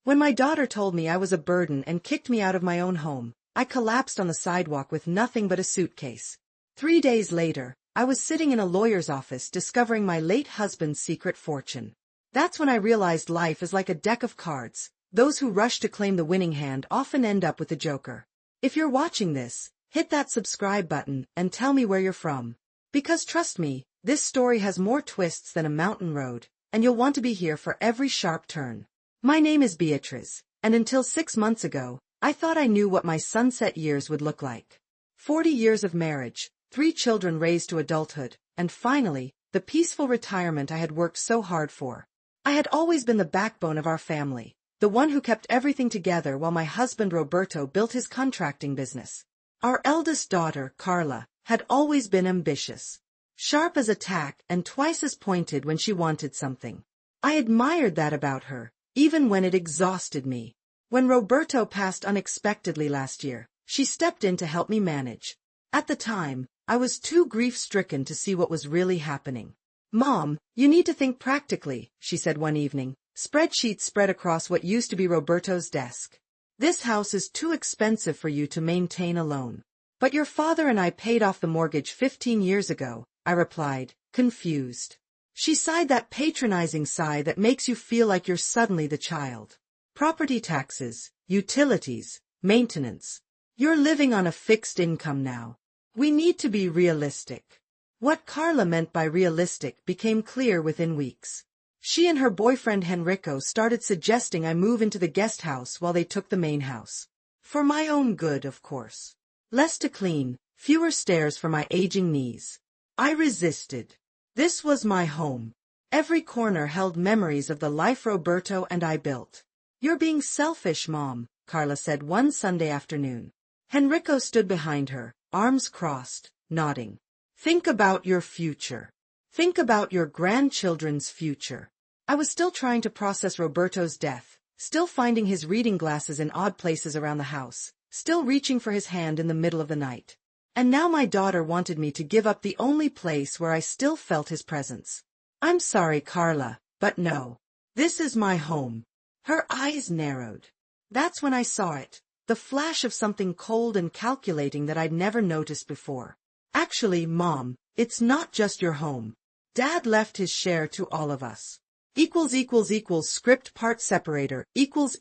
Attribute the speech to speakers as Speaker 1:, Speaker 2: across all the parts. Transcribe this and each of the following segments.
Speaker 1: When my daughter told me I was a burden and kicked me out of my own home, I collapsed on the sidewalk with nothing but a suitcase. 3 days later, I was sitting in a lawyer's office discovering my late husband's secret fortune. That's when I realized life is like a deck of cards. Those who rush to claim the winning hand often end up with the joker. If you're watching this, hit that subscribe button and tell me where you're from. Because trust me, this story has more twists than a mountain road, and you'll want to be here for every sharp turn. My name is Beatrice, and until 6 months ago, I thought I knew what my sunset years would look like. 40 years of marriage, 3 children raised to adulthood, and finally, the peaceful retirement I had worked so hard for. I had always been the backbone of our family, the one who kept everything together while my husband Roberto built his contracting business. Our eldest daughter, Carla, had always been ambitious. Sharp as a tack and twice as pointed when she wanted something. I admired that about her, even when it exhausted me. When Roberto passed unexpectedly last year, she stepped in to help me manage. At the time, I was too grief-stricken to see what was really happening. "Mom, you need to think practically," she said one evening, spreadsheets spread across what used to be Roberto's desk. "This house is too expensive for you to maintain alone." "But your father and I paid off the mortgage 15 years ago, I replied, confused. She sighed that patronizing sigh that makes you feel like you're suddenly the child. "Property taxes, utilities, maintenance. You're living on a fixed income now. We need to be realistic." What Carla meant by realistic became clear within weeks. She and her boyfriend Henrico started suggesting I move into the guest house while they took the main house. For my own good, of course. Less to clean, fewer stairs for my aging knees. I resisted. This was my home. Every corner held memories of the life Roberto and I built. "You're being selfish, Mom," Carla said one Sunday afternoon. Henrico stood behind her, arms crossed, nodding. "Think about your future. Think about your grandchildren's future." I was still trying to process Roberto's death, still finding his reading glasses in odd places around the house, still reaching for his hand in the middle of the night. And now my daughter wanted me to give up the only place where I still felt his presence. "I'm sorry, Carla, but no. This is my home." Her eyes narrowed. That's when I saw it, the flash of something cold and calculating that I'd never noticed before. "Actually, Mom, it's not just your home. Dad left his share to all of us. Script part separator, equals.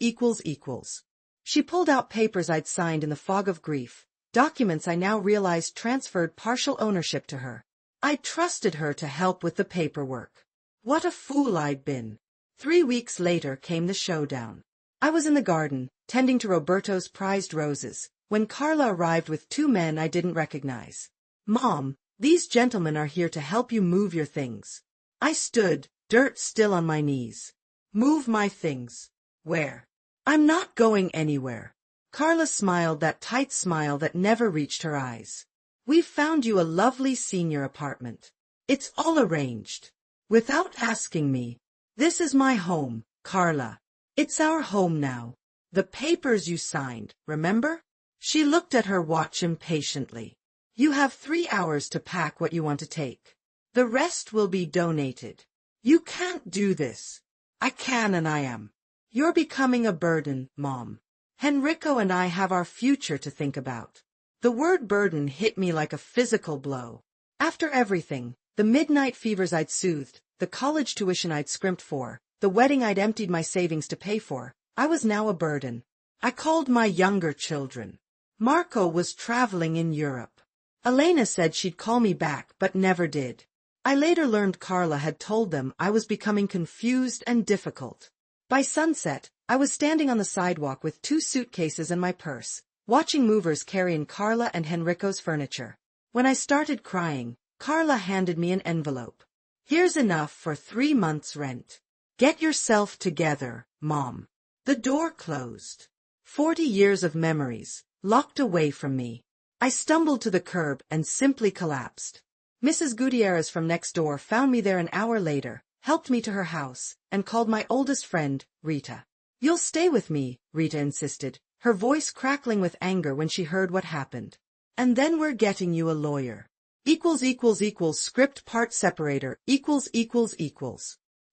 Speaker 1: She pulled out papers I'd signed in the fog of grief, documents I now realized transferred partial ownership to her. I trusted her to help with the paperwork. What a fool I'd been. 3 weeks later came the showdown. I was in the garden, tending to Roberto's prized roses, when Carla arrived with 2 men I didn't recognize. "Mom, these gentlemen are here to help you move your things." I stood, dirt still on my knees. "Move my things? Where?" "I'm not going anywhere." Carla smiled that tight smile that never reached her eyes. "We've found you a lovely senior apartment. It's all arranged. Without asking me. This is my home, Carla. It's our home now. The papers you signed, remember?" She looked at her watch impatiently. "You have 3 hours to pack what you want to take. The rest will be donated." "You can't do this." "I can and I am. You're becoming a burden, Mom. Henrico and I have our future to think about." The word burden hit me like a physical blow. After everything, the midnight fevers I'd soothed, the college tuition I'd scrimped for, the wedding I'd emptied my savings to pay for, I was now a burden. I called my younger children. Marco was traveling in Europe. Elena said she'd call me back but never did. I later learned Carla had told them I was becoming confused and difficult. By sunset, I was standing on the sidewalk with 2 suitcases and my purse, watching movers carry in Carla and Henrico's furniture. When I started crying, Carla handed me an envelope. "Here's enough for 3 months' rent. Get yourself together, Mom." The door closed. 40 years of memories, locked away from me. I stumbled to the curb and simply collapsed. Mrs. Gutierrez from next door found me there an hour later, helped me to her house, and called my oldest friend, Rita. "You'll stay with me," Rita insisted, her voice crackling with anger when she heard what happened. "And then we're getting you a lawyer." Script part separator, equals.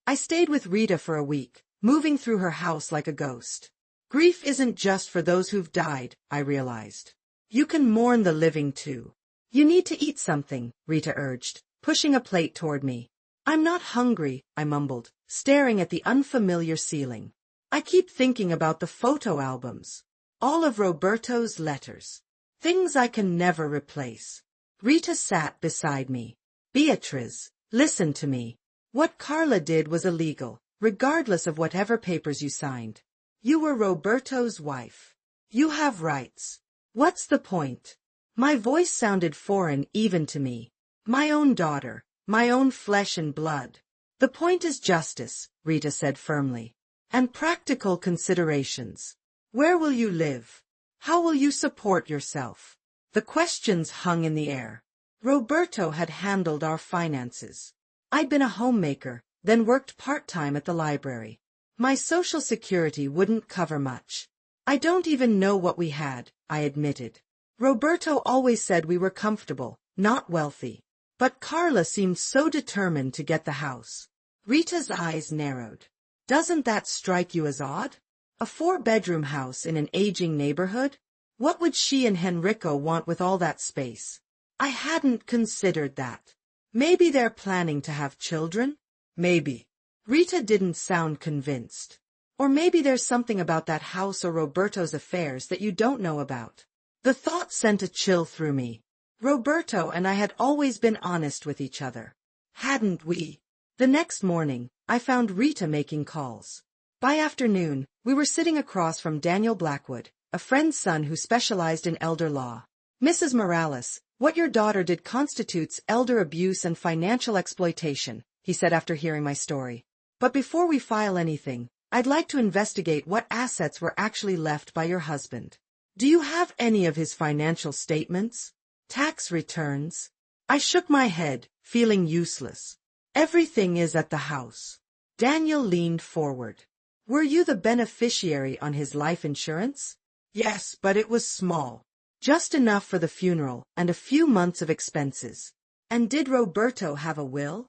Speaker 1: I stayed with Rita for a week, moving through her house like a ghost. Grief isn't just for those who've died, I realized. You can mourn the living too. You need to eat something, Rita urged, pushing a plate toward me. I'm not hungry, I mumbled, staring at the unfamiliar ceiling. I keep thinking about the photo albums. All of Roberto's letters. Things I can never replace. Rita sat beside me. Beatriz, listen to me. What Carla did was illegal, regardless of whatever papers you signed. You were Roberto's wife. You have rights. What's the point? My voice sounded foreign even to me. My own daughter, my own flesh and blood. The point is justice, Rita said firmly. And practical considerations. Where will you live? How will you support yourself? The questions hung in the air. Roberto had handled our finances. I'd been a homemaker, then worked part-time at the library. My social security wouldn't cover much. I don't even know what we had, I admitted. Roberto always said we were comfortable, not wealthy. But Carla seemed so determined to get the house. Rita's eyes narrowed. Doesn't that strike you as odd? A 4-bedroom house in an aging neighborhood? What would she and Henrico want with all that space? I hadn't considered that. Maybe they're planning to have children? Maybe. Rita didn't sound convinced. Or maybe there's something about that house or Roberto's affairs that you don't know about. The thought sent a chill through me. Roberto and I had always been honest with each other. Hadn't we? The next morning, I found Rita making calls. By afternoon, we were sitting across from Daniel Blackwood, a friend's son who specialized in elder law. Mrs. Morales, what your daughter did constitutes elder abuse and financial exploitation, he said after hearing my story. But before we file anything, I'd like to investigate what assets were actually left by your husband. Do you have any of his financial statements? Tax returns? I shook my head, feeling useless. Everything is at the house. Daniel leaned forward. Were you the beneficiary on his life insurance? Yes, but it was small. Just enough for the funeral and a few months of expenses. And did Roberto have a will?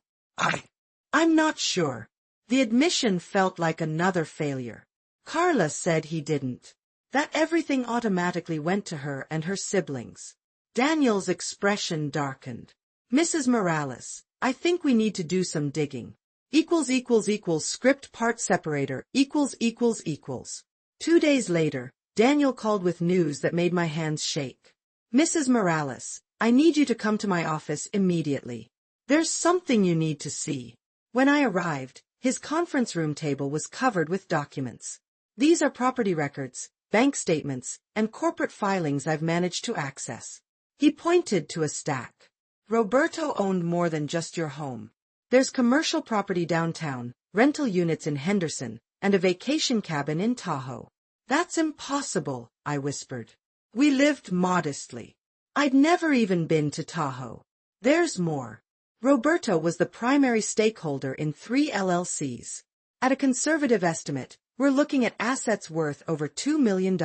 Speaker 1: I'm not sure. The admission felt like another failure. Carla said he didn't. That everything automatically went to her and her siblings. Daniel's expression darkened. Mrs. Morales, I think we need to do some digging. Script part separator, ===. 2 days later, Daniel called with news that made my hands shake. Mrs. Morales, I need you to come to my office immediately. There's something you need to see. When I arrived, his conference room table was covered with documents. These are property records, bank statements, and corporate filings I've managed to access. He pointed to a stack. Roberto owned more than just your home. There's commercial property downtown, rental units in Henderson, and a vacation cabin in Tahoe. That's impossible, I whispered. We lived modestly. I'd never even been to Tahoe. There's more. Roberto was the primary stakeholder in 3 LLCs. At a conservative estimate, we're looking at assets worth over $2 million.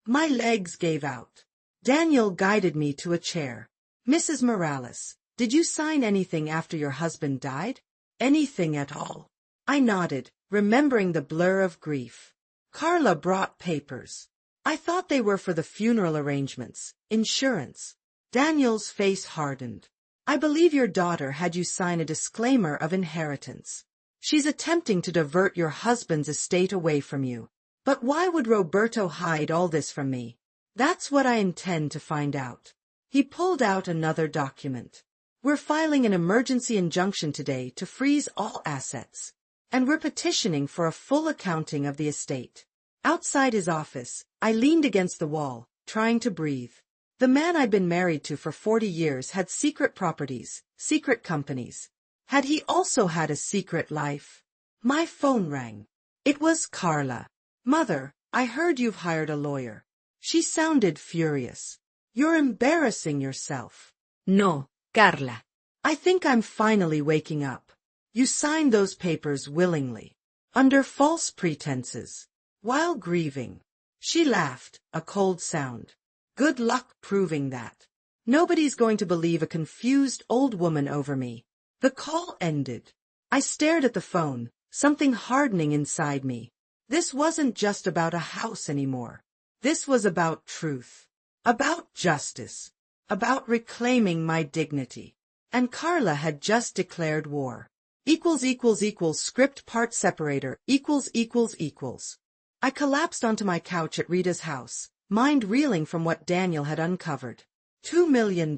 Speaker 1: My legs gave out. Daniel guided me to a chair. Mrs. Morales, did you sign anything after your husband died? Anything at all? I nodded, remembering the blur of grief. Carla brought papers. I thought they were for the funeral arrangements, insurance. Daniel's face hardened. I believe your daughter had you sign a disclaimer of inheritance. She's attempting to divert your husband's estate away from you. But why would Roberto hide all this from me? That's what I intend to find out. He pulled out another document. We're filing an emergency injunction today to freeze all assets. And we're petitioning for a full accounting of the estate. Outside his office, I leaned against the wall, trying to breathe. The man I'd been married to for 40 years had secret properties, secret companies. Had he also had a secret life? My phone rang. It was Carla. Mother, I heard you've hired a lawyer. She sounded furious. You're embarrassing yourself. No, Carla. I think I'm finally waking up. You signed those papers willingly. Under false pretenses. While grieving. She laughed, a cold sound. Good luck proving that. Nobody's going to believe a confused old woman over me. The call ended. I stared at the phone, something hardening inside me. This wasn't just about a house anymore. This was about truth, about justice, about reclaiming my dignity. And Carla had just declared war. Script part separator ===. I collapsed onto my couch at Rita's house, mind reeling from what Daniel had uncovered. $2 million.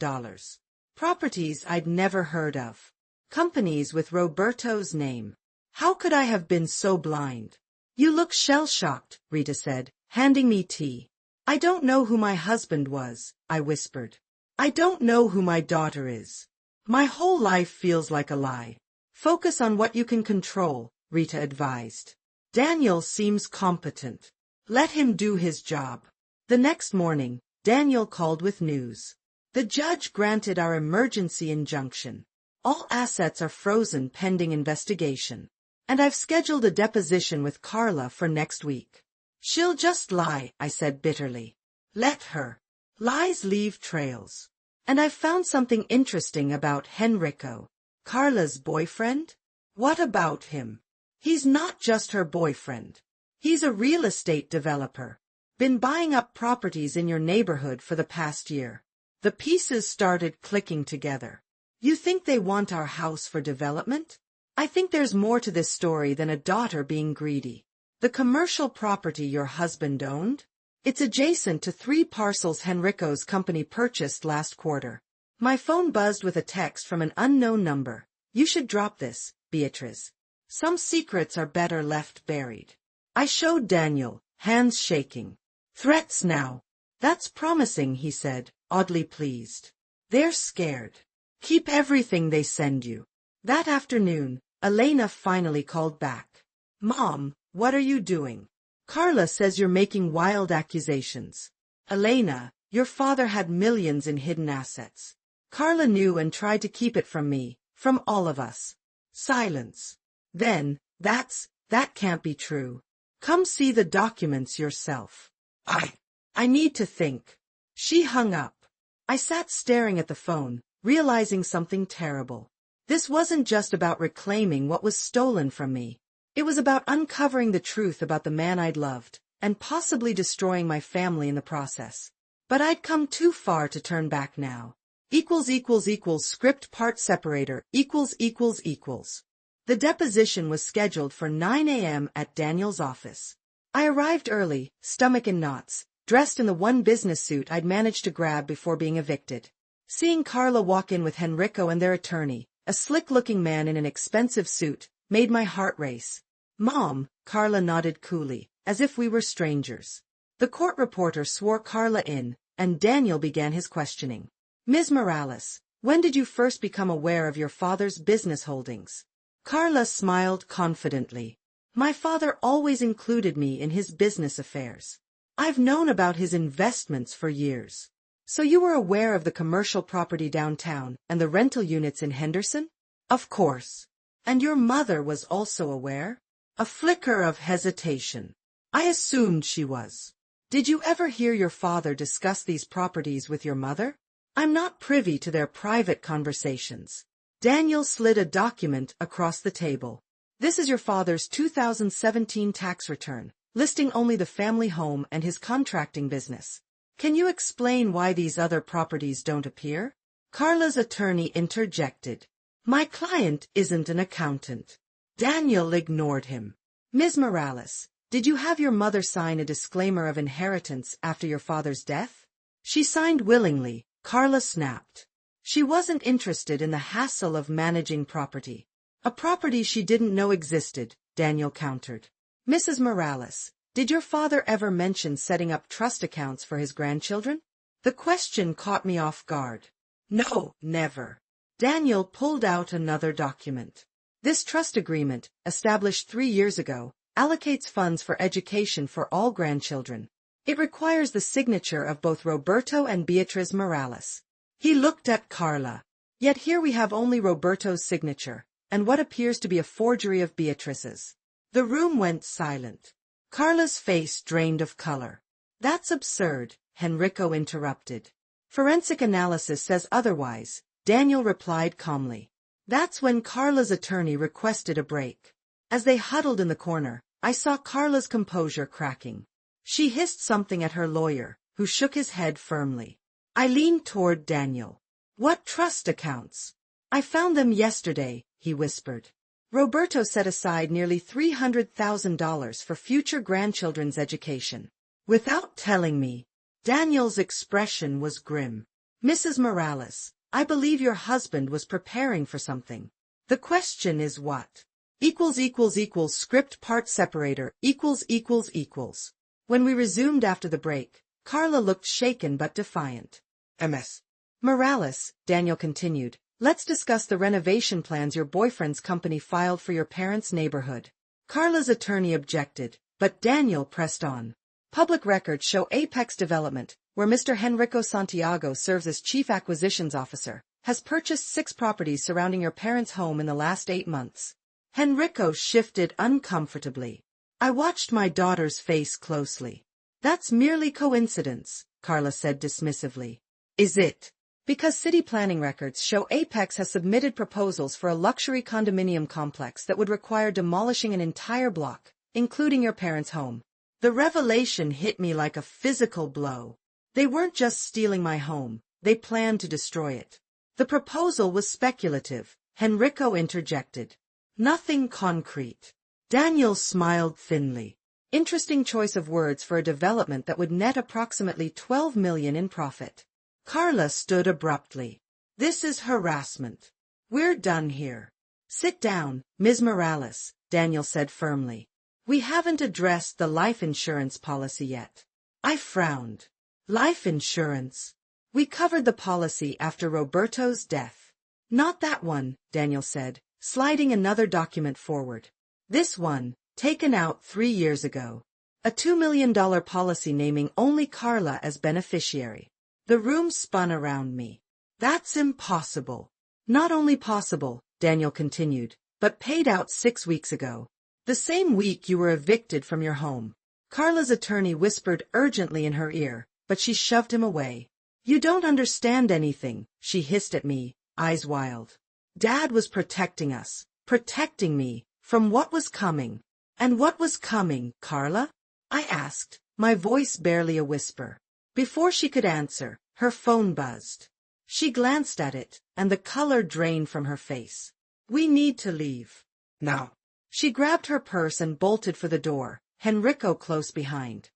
Speaker 1: Properties I'd never heard of. Companies with Roberto's name. How could I have been so blind? You look shell-shocked, Rita said, handing me tea. I don't know who my husband was, I whispered. I don't know who my daughter is. My whole life feels like a lie. Focus on what you can control, Rita advised. Daniel seems competent. Let him do his job. The next morning, Daniel called with news. The judge granted our emergency injunction. All assets are frozen pending investigation. And I've scheduled a deposition with Carla for next week. She'll just lie, I said bitterly. Let her. Lies leave trails. And I've found something interesting about Henrico. Carla's boyfriend? What about him? He's not just her boyfriend. He's a real estate developer. Been buying up properties in your neighborhood for the past year. The pieces started clicking together. You think they want our house for development? I think there's more to this story than a daughter being greedy. The commercial property your husband owned? It's adjacent to 3 parcels Henrico's company purchased last quarter. My phone buzzed with a text from an unknown number. You should drop this, Beatrice. Some secrets are better left buried. I showed Daniel, hands shaking. Threats now. That's promising, he said, oddly pleased. They're scared. Keep everything they send you. That afternoon, Elena finally called back. Mom, what are you doing? Carla says you're making wild accusations. Elena, your father had millions in hidden assets. Carla knew and tried to keep it from me, from all of us. Silence. Then, that can't be true. Come see the documents yourself. I need to think. She hung up. I sat staring at the phone, realizing something terrible. This wasn't just about reclaiming what was stolen from me. It was about uncovering the truth about the man I'd loved, and possibly destroying my family in the process. But I'd come too far to turn back now. Script part separator The deposition was scheduled for 9 a.m. at Daniel's office. I arrived early, stomach in knots, dressed in the one business suit I'd managed to grab before being evicted. Seeing Carla walk in with Henrico and their attorney, a slick-looking man in an expensive suit, made my heart race. Mom, Carla nodded coolly, as if we were strangers. The court reporter swore Carla in, and Daniel began his questioning. Ms. Morales, when did you first become aware of your father's business holdings? Carla smiled confidently. My father always included me in his business affairs. I've known about his investments for years. So you were aware of the commercial property downtown and the rental units in Henderson? Of course. And your mother was also aware? A flicker of hesitation. I assumed she was. Did you ever hear your father discuss these properties with your mother? I'm not privy to their private conversations. Daniel slid a document across the table. This is your father's 2017 tax return, listing only the family home and his contracting business. Can you explain why these other properties don't appear? Carla's attorney interjected. My client isn't an accountant. Daniel ignored him. Ms. Morales, did you have your mother sign a disclaimer of inheritance after your father's death? She signed willingly, Carla snapped. She wasn't interested in the hassle of managing property. A property she didn't know existed, Daniel countered. Mrs. Morales, did your father ever mention setting up trust accounts for his grandchildren? The question caught me off guard. No, never. Daniel pulled out another document. This trust agreement, established 3 years ago, allocates funds for education for all grandchildren. It requires the signature of both Roberto and Beatriz Morales. He looked at Carla. Yet here we have only Roberto's signature, and what appears to be a forgery of Beatriz's. The room went silent. Carla's face drained of color. That's absurd, Henrico interrupted. Forensic analysis says otherwise, Daniel replied calmly. That's when Carla's attorney requested a break. As they huddled in the corner, I saw Carla's composure cracking. She hissed something at her lawyer, who shook his head firmly. I leaned toward Daniel. What trust accounts? I found them yesterday, he whispered. Roberto set aside nearly $300,000 for future grandchildren's education. Without telling me. Daniel's expression was grim. Mrs. Morales, I believe your husband was preparing for something. The question is what? Script part separator, ===. When we resumed after the break, Carla looked shaken but defiant. Ms. Morales, Daniel continued, let's discuss the renovation plans your boyfriend's company filed for your parents' neighborhood. Carla's attorney objected, but Daniel pressed on. Public records show Apex Development, where Mr. Henrico Santiago serves as Chief Acquisitions Officer, has purchased 6 properties surrounding your parents' home in the last 8 months. Henrico shifted uncomfortably. I watched my daughter's face closely. That's merely coincidence, Carla said dismissively. Is it? Because city planning records show Apex has submitted proposals for a luxury condominium complex that would require demolishing an entire block, including your parents' home. The revelation hit me like a physical blow. They weren't just stealing my home, they planned to destroy it. The proposal was speculative, Henrico interjected. Nothing concrete. Daniel smiled thinly. Interesting choice of words for a development that would net approximately $12 million in profit. Carla stood abruptly. This is harassment. We're done here. Sit down, Ms. Morales, Daniel said firmly. We haven't addressed the life insurance policy yet. I frowned. Life insurance? We covered the policy after Roberto's death. Not that one, Daniel said, sliding another document forward. This one, taken out 3 years ago. A $2 million policy naming only Carla as beneficiary. The room spun around me. That's impossible. Not only possible, Daniel continued, but paid out 6 weeks ago. The same week you were evicted from your home. Carla's attorney whispered urgently in her ear, but she shoved him away. You don't understand anything, she hissed at me, eyes wild. Dad was protecting us, protecting me, from what was coming. And what was coming, Carla? I asked, my voice barely a whisper. Before she could answer, her phone buzzed. She glanced at it, and the color drained from her face. We need to leave. Now. She grabbed her purse and bolted for the door, Henrico close behind.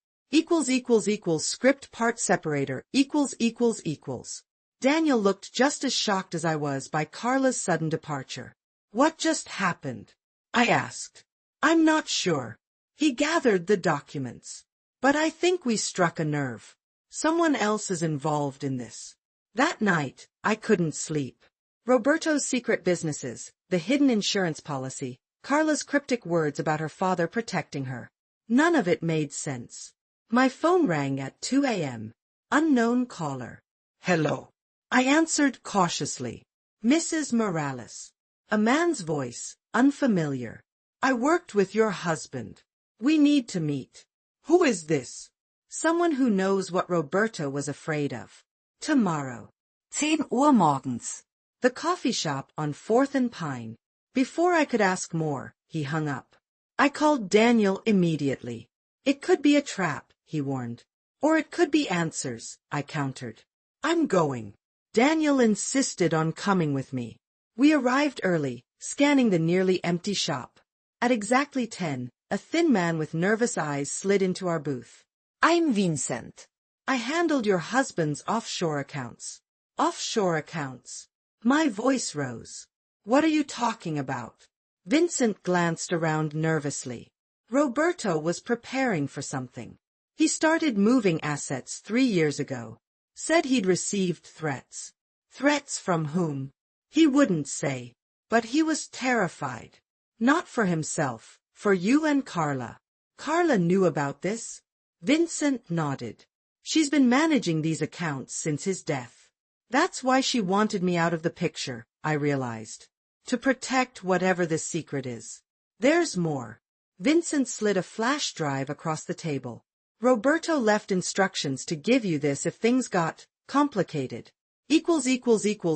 Speaker 1: Script part separator, ===. Daniel looked just as shocked as I was by Carla's sudden departure. What just happened? I asked. I'm not sure. He gathered the documents. But I think we struck a nerve. Someone else is involved in this. That night, I couldn't sleep. Roberto's secret businesses, the hidden insurance policy, Carla's cryptic words about her father protecting her. None of it made sense. My phone rang at 2 a.m. Unknown caller. Hello. I answered cautiously. Mrs. Morales. A man's voice, unfamiliar. I worked with your husband. We need to meet. Who is this? Someone who knows what Roberto was afraid of. Tomorrow. 10 Uhr morgens. The coffee shop on 4th and Pine. Before I could ask more, he hung up. I called Daniel immediately. It could be a trap, he warned. Or it could be answers, I countered. I'm going. Daniel insisted on coming with me. We arrived early, scanning the nearly empty shop. At exactly 10, a thin man with nervous eyes slid into our booth. I'm Vincent. I handled your husband's offshore accounts. Offshore accounts. My voice rose. What are you talking about? Vincent glanced around nervously. Roberto was preparing for something. He started moving assets 3 years ago. Said he'd received threats. Threats from whom? He wouldn't say. But he was terrified. Not for himself, for you and Carla. Carla knew about this? Vincent nodded. She's been managing these accounts since his death. That's why she wanted me out of the picture, I realized. To protect whatever the secret is. There's more. Vincent slid a flash drive across the table. Roberto left instructions to give you this if things got complicated.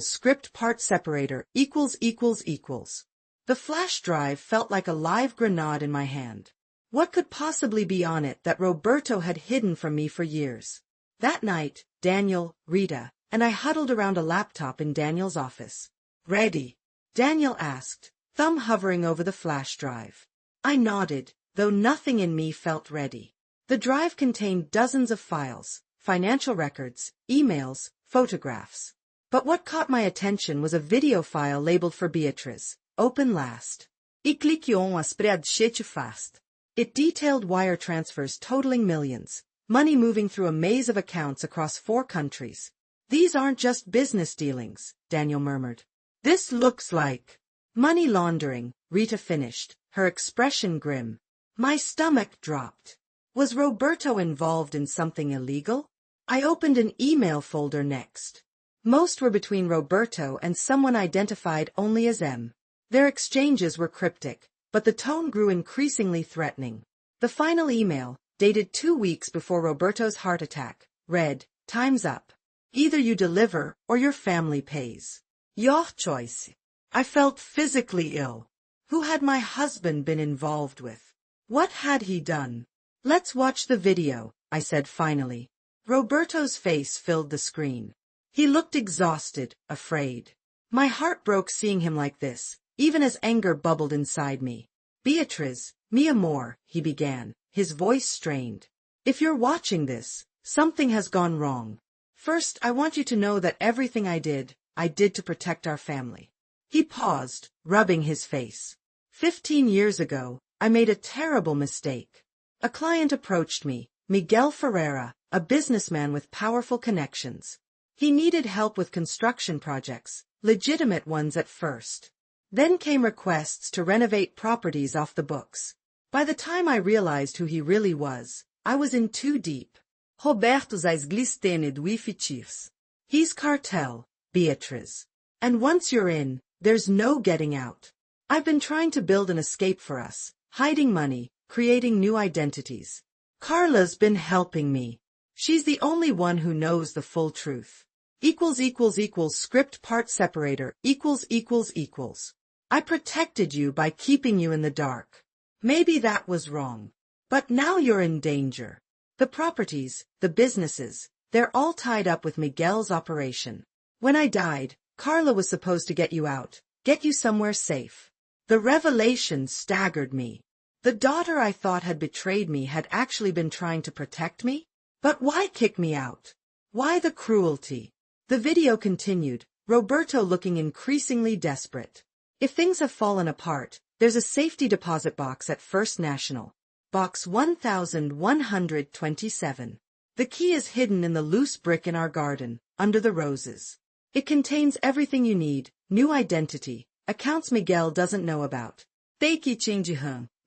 Speaker 1: Script part separator, ===. The flash drive felt like a live grenade in my hand. What could possibly be on it that Roberto had hidden from me for years? That night, Daniel, Rita, and I huddled around a laptop in Daniel's office. Ready? Daniel asked, thumb hovering over the flash drive. I nodded, though nothing in me felt ready. The drive contained dozens of files, financial records, emails, photographs. But what caught my attention was a video file labeled for Beatriz, open last. E clique on a spreadsheet fast. It detailed wire transfers totaling millions, money moving through a maze of accounts across 4 countries. These aren't just business dealings, Daniel murmured. This looks like money laundering, Rita finished, her expression grim. My stomach dropped. Was Roberto involved in something illegal? I opened an email folder next. Most were between Roberto and someone identified only as M. Their exchanges were cryptic, but the tone grew increasingly threatening. The final email, dated 2 weeks before Roberto's heart attack, read, "Time's up. Either you deliver or your family pays. Your choice." I felt physically ill. Who had my husband been involved with? What had he done? Let's watch the video, I said finally. Roberto's face filled the screen. He looked exhausted, afraid. My heart broke seeing him like this, even as anger bubbled inside me. Beatriz, mi amor, he began, his voice strained. If you're watching this, something has gone wrong. First, I want you to know that everything I did to protect our family. He paused, rubbing his face. 15 years ago, I made a terrible mistake. A client approached me, Miguel Ferreira, a businessman with powerful connections. He needed help with construction projects, legitimate ones at first. Then came requests to renovate properties off the books. By the time I realized who he really was, I was in too deep. Roberto's glistene do fictícios. He's cartel, Beatriz. And once you're in, there's no getting out. I've been trying to build an escape for us, hiding money, creating new identities. Carla's been helping me. She's the only one who knows the full truth. Script part separator ===. I protected you by keeping you in the dark. Maybe that was wrong. But now you're in danger. The properties, the businesses, they're all tied up with Miguel's operation. When I died, Carla was supposed to get you out, get you somewhere safe. The revelation staggered me. The daughter I thought had betrayed me had actually been trying to protect me? But why kick me out? Why the cruelty? The video continued, Roberto looking increasingly desperate. If things have fallen apart, there's a safety deposit box at First National. Box 1127. The key is hidden in the loose brick in our garden, under the roses. It contains everything you need, new identity, accounts Miguel doesn't know about. Take change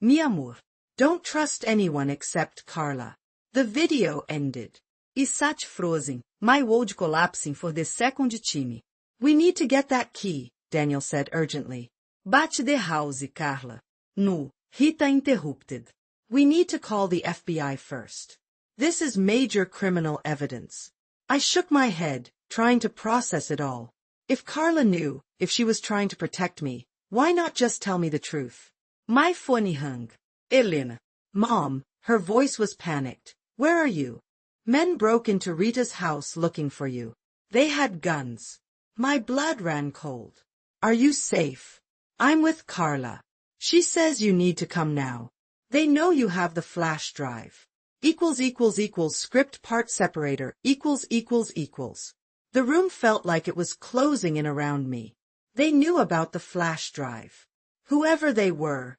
Speaker 1: mi amor. Don't trust anyone except Carla. The video ended. E sat frozen, my world collapsing for the second time. We need to get that key, Daniel said urgently. Bate the house, Carla. No, Rita interrupted. We need to call the FBI first. This is major criminal evidence. I shook my head, trying to process it all. If Carla knew, if she was trying to protect me, why not just tell me the truth? My phone hung. Elena. Mom, her voice was panicked. Where are you? Men broke into Rita's house looking for you. They had guns. My blood ran cold. Are you safe? I'm with Carla. She says you need to come now. They know you have the flash drive. Script part separator The room felt like it was closing in around me. They knew about the flash drive. Whoever they were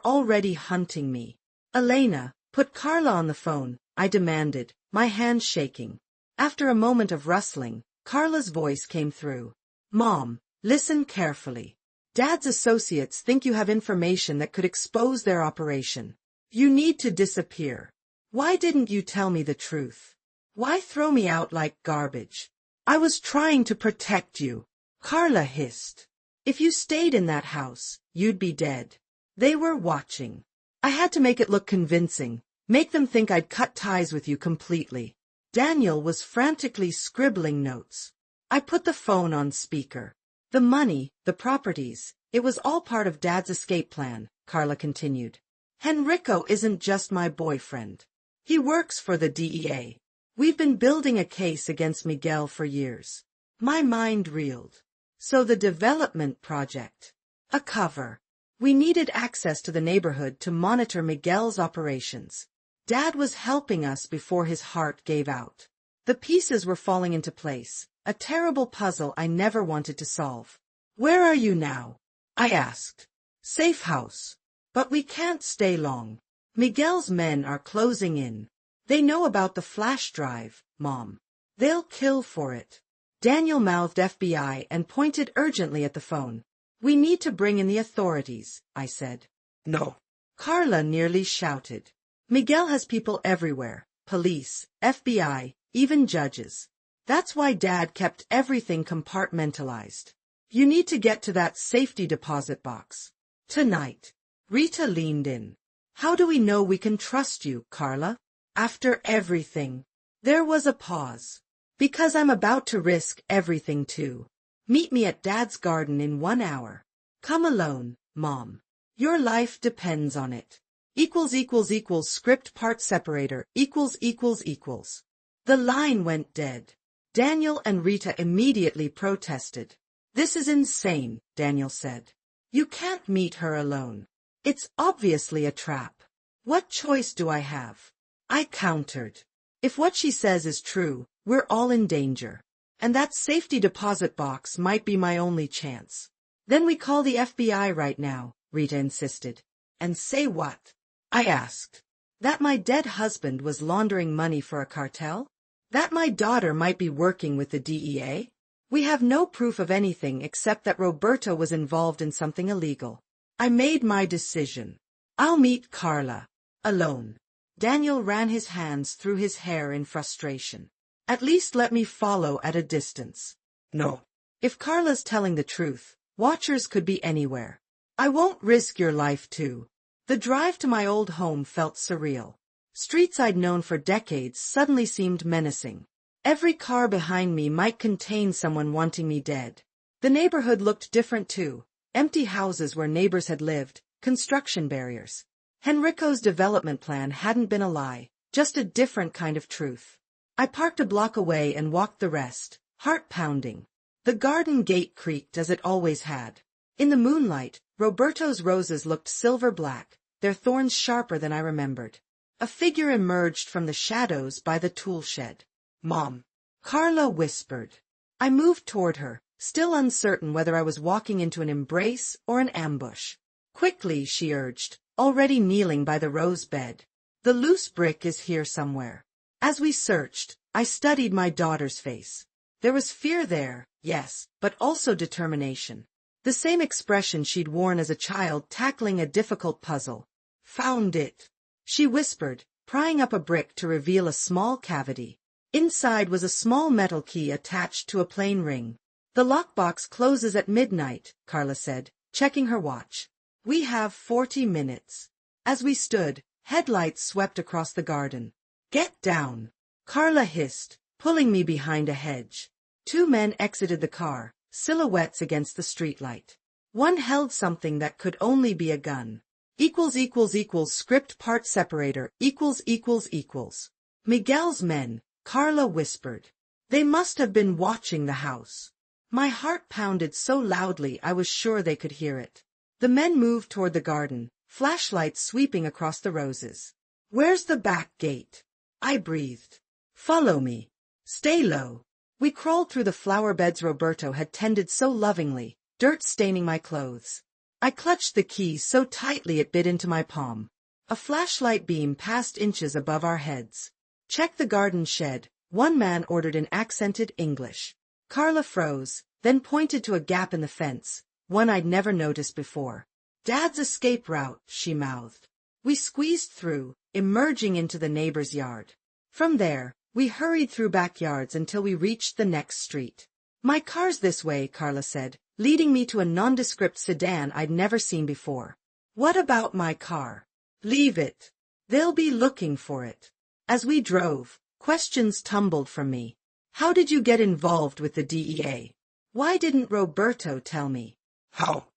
Speaker 1: already hunting me. Elena, put Carla on the phone, I demanded, my hands shaking. After a moment of rustling, Carla's voice came through. Mom, listen carefully. Dad's associates think you have information that could expose their operation. You need to disappear. Why didn't you tell me the truth? Why throw me out like garbage? I was trying to protect you. Carla hissed. If you stayed in that house, you'd be dead. They were watching. I had to make it look convincing, make them think I'd cut ties with you completely. Daniel was frantically scribbling notes. I put the phone on speaker. The money, the properties, It was all part of Dad's escape plan, Carla continued. Henrico isn't just my boyfriend. He works for the DEA. We've been building a case against Miguel for years. My mind reeled. So the development project. A cover. We needed access to the neighborhood to monitor Miguel's operations. Dad was helping us before his heart gave out. The pieces were falling into place, a terrible puzzle I never wanted to solve. Where are you now? I asked. Safe house. But we can't stay long. Miguel's men are closing in. They know about the flash drive, Mom. They'll kill for it. Daniel mouthed FBI and pointed urgently at the phone. We need to bring in the authorities, I said. No. Carla nearly shouted. Miguel has people everywhere. Police, FBI, even judges. That's why Dad kept everything compartmentalized. You need to get to that safety deposit box. Tonight. Rita leaned in. How do we know we can trust you, Carla? After everything. There was a pause. Because I'm about to risk everything too. Meet me at Dad's garden in 1 hour. Come alone, Mom. Your life depends on it. Script part separator The line went dead. Daniel and Rita immediately protested. This is insane, Daniel said. You can't meet her alone. It's obviously a trap. What choice do I have? I countered. If what she says is true, we're all in danger. And that safety deposit box might be my only chance. Then we call the FBI right now, Rita insisted. And say what? I asked. That my dead husband was laundering money for a cartel? That my daughter might be working with the DEA? We have no proof of anything except that Roberto was involved in something illegal. I made my decision. I'll meet Carla. Alone. Daniel ran his hands through his hair in frustration. At least let me follow at a distance. No. If Carla's telling the truth, watchers could be anywhere. I won't risk your life too. The drive to my old home felt surreal. Streets I'd known for decades suddenly seemed menacing. Every car behind me might contain someone wanting me dead. The neighborhood looked different too. Empty houses where neighbors had lived, construction barriers. Henrico's development plan hadn't been a lie, just a different kind of truth. I parked a block away and walked the rest, heart pounding. The garden gate creaked as it always had. In the moonlight, Roberto's roses looked silver black, their thorns sharper than I remembered. A figure emerged from the shadows by the tool shed. Mom. Carla whispered. I moved toward her, still uncertain whether I was walking into an embrace or an ambush. Quickly, she urged, already kneeling by the rose bed. The loose brick is here somewhere. As we searched, I studied my daughter's face. There was fear there, yes, but also determination. The same expression she'd worn as a child tackling a difficult puzzle. Found it, she whispered, prying up a brick to reveal a small cavity. Inside was a small metal key attached to a plain ring. The lockbox closes at midnight, Carla said, checking her watch. We have 40 minutes. As we stood, headlights swept across the garden. Get down, Carla hissed, pulling me behind a hedge. 2 men exited the car, silhouettes against the streetlight. One held something that could only be a gun. Script part separator Miguel's men, Carla whispered. They must have been watching the house. My heart pounded so loudly I was sure they could hear it. The men moved toward the garden, flashlights sweeping across the roses. Where's the back gate? I breathed. Follow me. Stay low. We crawled through the flower beds Roberto had tended so lovingly, dirt staining my clothes. I clutched the key so tightly it bit into my palm. A flashlight beam passed inches above our heads. Check the garden shed, one man ordered in accented English. Carla froze, then pointed to a gap in the fence, one I'd never noticed before. Dad's escape route, she mouthed. We squeezed through, emerging into the neighbor's yard. From there, we hurried through backyards until we reached the next street. My car's this way, Carla said, leading me to a nondescript sedan I'd never seen before. What about my car? Leave it. They'll be looking for it. As we drove, questions tumbled from me. How did you get involved with the DEA? Why didn't Roberto tell me? How?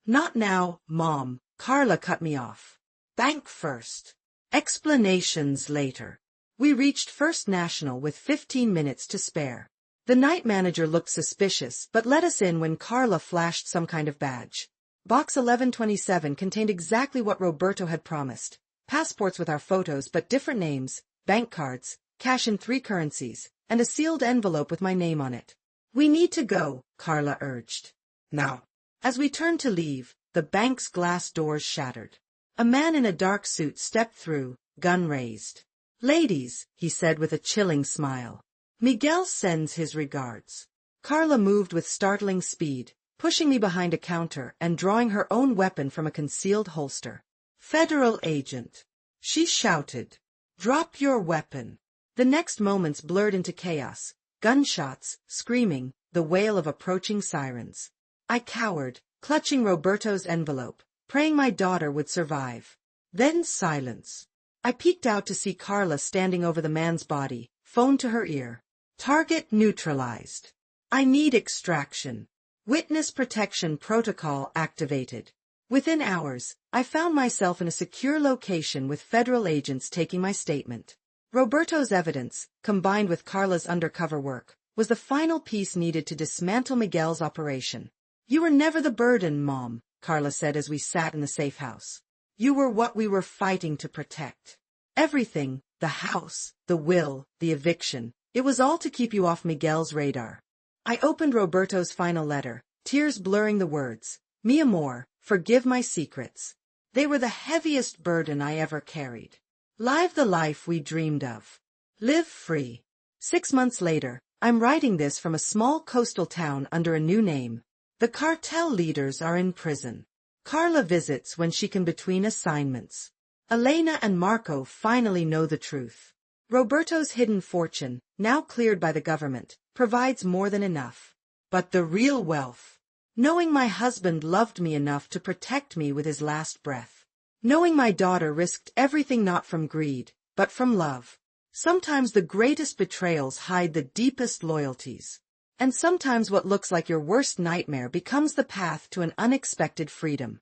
Speaker 1: Not now, Mom, Carla cut me off. Bank first. Explanations later. We reached First National with 15 minutes to spare. The night manager looked suspicious but let us in when Carla flashed some kind of badge. Box 1127 contained exactly what Roberto had promised. Passports with our photos but different names, bank cards, cash in 3 currencies, and a sealed envelope with my name on it. We need to go, Carla urged. Now. As we turned to leave, the bank's glass doors shattered. A man in a dark suit stepped through, gun raised. Ladies, he said with a chilling smile. Miguel sends his regards. Carla moved with startling speed, pushing me behind a counter and drawing her own weapon from a concealed holster. Federal agent. She shouted. Drop your weapon. The next moments blurred into chaos. Gunshots, screaming, the wail of approaching sirens. I cowered, clutching Roberto's envelope, praying my daughter would survive. Then silence. I peeked out to see Carla standing over the man's body, phone to her ear. Target neutralized. I need extraction. Witness protection protocol activated. Within hours, I found myself in a secure location with federal agents taking my statement. Roberto's evidence, combined with Carla's undercover work, was the final piece needed to dismantle Miguel's operation. You were never the burden, Mom, Carla said as we sat in the safe house. You were what we were fighting to protect. Everything, the house, the will, the eviction, it was all to keep you off Miguel's radar. I opened Roberto's final letter, tears blurring the words. Mi amor, forgive my secrets. They were the heaviest burden I ever carried. Live the life we dreamed of. Live free. 6 months later, I'm writing this from a small coastal town under a new name. The cartel leaders are in prison. Carla visits when she can between assignments. Elena and Marco finally know the truth. Roberto's hidden fortune, now cleared by the government, provides more than enough. But the real wealth. Knowing my husband loved me enough to protect me with his last breath. Knowing my daughter risked everything not from greed, but from love. Sometimes the greatest betrayals hide the deepest loyalties. And sometimes what looks like your worst nightmare becomes the path to an unexpected freedom.